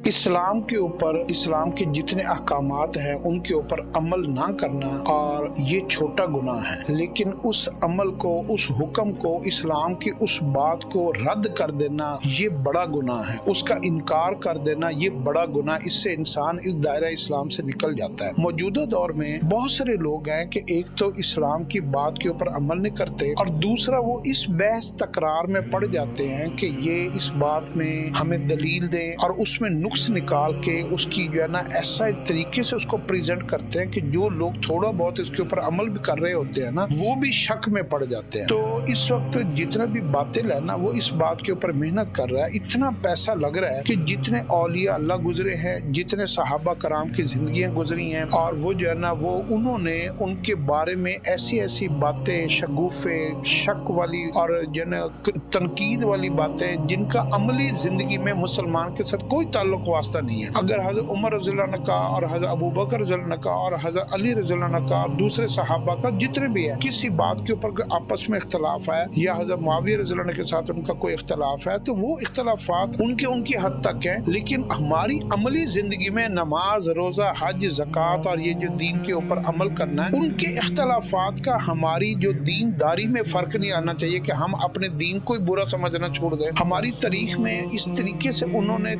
اسلام کے اوپر اسلام کے جتنے احکامات ہیں ان کے اوپر عمل نہ کرنا اور یہ چھوٹا گناہ ہے، لیکن اس عمل کو، اس حکم کو، اسلام کی اس بات کو رد کر دینا یہ بڑا گناہ ہے، اس کا انکار کر دینا یہ بڑا گناہ، اس سے انسان اس دائرہ اسلام سے نکل جاتا ہے۔ موجودہ دور میں بہت سارے لوگ ہیں کہ ایک تو اسلام کی بات کے اوپر عمل نہیں کرتے اور دوسرا وہ اس بحث تکرار میں پڑ جاتے ہیں کہ یہ اس بات میں ہمیں دلیل دیں اور اس میں نقص نکال کے اس کی جو ہے نا ایسا طریقے سے اس کو پریزنٹ کرتے ہیں کہ جو لوگ تھوڑا بہت اس کے اوپر عمل بھی کر رہے ہوتے ہیں نا وہ بھی شک میں پڑ جاتے ہیں۔ تو اس وقت جتنا بھی باطل ہے نا وہ اس بات کے اوپر محنت کر رہا ہے، اتنا پیسہ لگ رہا ہے کہ جتنے اولیاء اللہ گزرے ہیں، جتنے صحابہ کرام کی زندگیاں گزری ہیں اور وہ جو ہے نا وہ انہوں نے ان کے بارے میں ایسی ایسی باتیں، شگوفے، شک والی اور جو ہے نا تنقید والی باتیں جن کا عملی زندگی میں مسلمان کے ساتھ کوئی تعلق واسطہ نہیں ہے۔ اگر حضرت عمر رضی اللہ عنہ کا اور حضرت ابو بکر رضی اللہ عنہ کا اور حضرت علی رضی اللہ عنہ کا اور دوسرے صحابہ کا جتنے بھی ہیں کسی بات کے اوپر آپس میں اختلاف ہے یا حضرت معاویہ رضی اللہ عنہ کے ساتھ ان کا کوئی اختلاف ہے تو وہ اختلافات ان کی حد تک ہیں، لیکن ہماری عملی زندگی میں نماز، روزہ، حج، زکوٰۃ اور یہ جو دین کے اوپر عمل کرنا ہے ان کے اختلافات کا ہماری جو دین داری میں فرق نہیں آنا چاہیے کہ ہم اپنے دین کو ہی برا سمجھنا چھوڑ دیں۔ ہماری تاریخ میں اس طریقے سے انہوں نے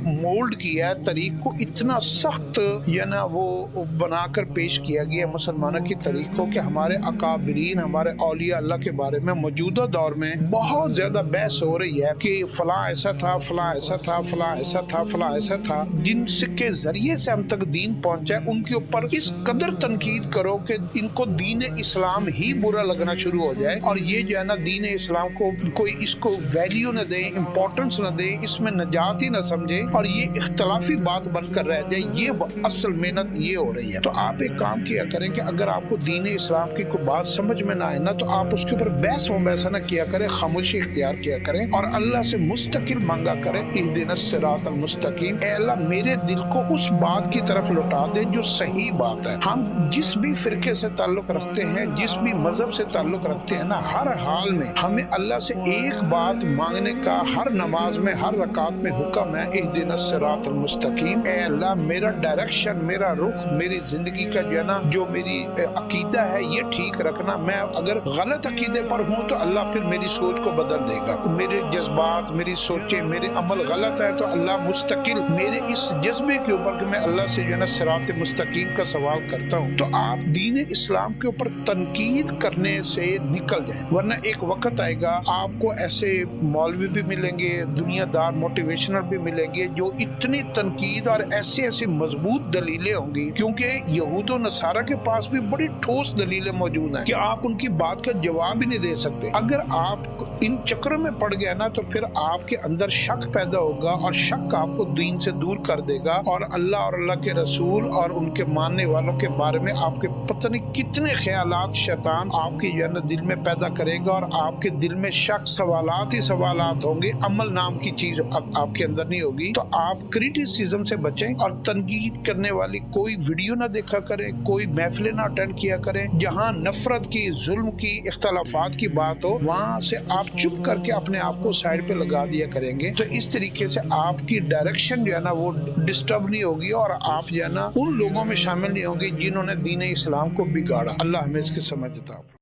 مولڈ کیا ہے تاریخ کو، اتنا سخت یا نا وہ بنا کر پیش کیا گیا مسلمانوں کی تاریخ کو کہ ہمارے اکابرین، ہمارے اولیاء اللہ کے بارے میں موجودہ دور میں بہت زیادہ بحث ہو رہی ہے کہ فلاں ایسا تھا، فلاں ایسا تھا، فلاں ایسا تھا، فلاں ایسا تھا، جن کے ذریعے سے ہم تک دین پہنچا ہے ان کے اوپر اس قدر تنقید کرو کہ ان کو دین اسلام ہی برا لگنا شروع ہو جائے اور یہ جو ہے نا دین اسلام کو کوئی اس کو ویلیو نہ دے، امپورٹنس نہ دے، اس میں نجات ہی نہ سمجھے اور یہ اختلافی بات بن کر رہ جائے۔ یہ اصل محنت یہ ہو رہی ہے۔ تو آپ ایک کام کیا کریں کہ اگر آپ کو دین اسلام کی کوئی بات سمجھ میں نہ آئے نا تو آپ اس کے اوپر بحث مباحثہ نہ کیا کریں، خاموشی اختیار کیا کریں اور اللہ سے مستقل مانگا کریں، اہدنا الصراط المستقیم، اے اللہ میرے دل کو اس بات کی طرف لوٹا دے جو صحیح بات ہے۔ ہم جس بھی فرقے سے تعلق رکھتے ہیں، جس بھی مذہب سے تعلق رکھتے ہیں نا، ہر حال میں ہمیں اللہ سے ایک بات مانگنے کا ہر نماز میں، ہر رکعت میں حکم ہے، اہدنا الصراط المستقیم، اے اللہ میرا ڈائریکشن، میرا رخ، میری زندگی کا جو ہے نا جو میری عقیدہ ہے یہ ٹھیک رکھنا۔ میں اگر غلط عقیدے پر ہوں تو اللہ پھر میری سوچ کو بدل دے گا، میرے جذبات، میری سوچیں، میرے عمل غلط ہے تو اللہ مستقل میرے اس جذبے کے اوپر کہ میں اللہ سے جو ہے نا صراط مستقیم کا سوال کرتا ہوں۔ تو آپ دین اسلام کے اوپر تنقید کرنے سے نکل جائیں، ورنہ ایک وقت آئے گا آپ کو ایسے مولوی بھی ملیں گے، دنیا دار موٹیویشنل بھی ملیں گے جو اتنی تنقید اور ایسی مضبوط دلیلیں ہوں گی، کیونکہ یہود و نصارہ کے پاس بھی بڑی ٹھوس دلیلیں موجود ہیں کہ آپ ان کی بات کا جواب ہی نہیں دے سکتے۔ اگر آپ ان چکروں میں پڑ گئے نا تو پھر آپ کے اندر شک پیدا ہوگا اور شک آپ کو دین سے دور کر دے گا اور اللہ کے رسول اور ان کے ماننے والوں کے بارے میں آپ کے پتہ نہیں کتنے خیالات شیطان آپ کے دل میں پیدا کرے گا اور آپ کے دل میں شک، سوالات ہی سوالات ہوں گے، عمل نام کی چیز آپ کے اندر نہیں ہوگی۔ تو آپ کریٹیسزم سے بچیں اور تنقید کرنے والی کوئی ویڈیو نہ دیکھا کریں، کوئی محفلیں نہ اٹینڈ کیا کریں جہاں نفرت کی، ظلم کی، اختلافات کی بات ہو، وہاں سے آپ چپ کر کے اپنے آپ کو سائڈ پہ لگا دیا کریں گے۔ تو اس طریقے سے آپ کی ڈائریکشن جو ہے نا وہ ڈسٹرب نہیں ہوگی اور آپ جو ہے نا ان لوگوں میں شامل نہیں ہوں گے جنہوں نے دین اسلام کو بگاڑا۔ اللہ ہمیں اس کی سمجھ عطا فرمائے۔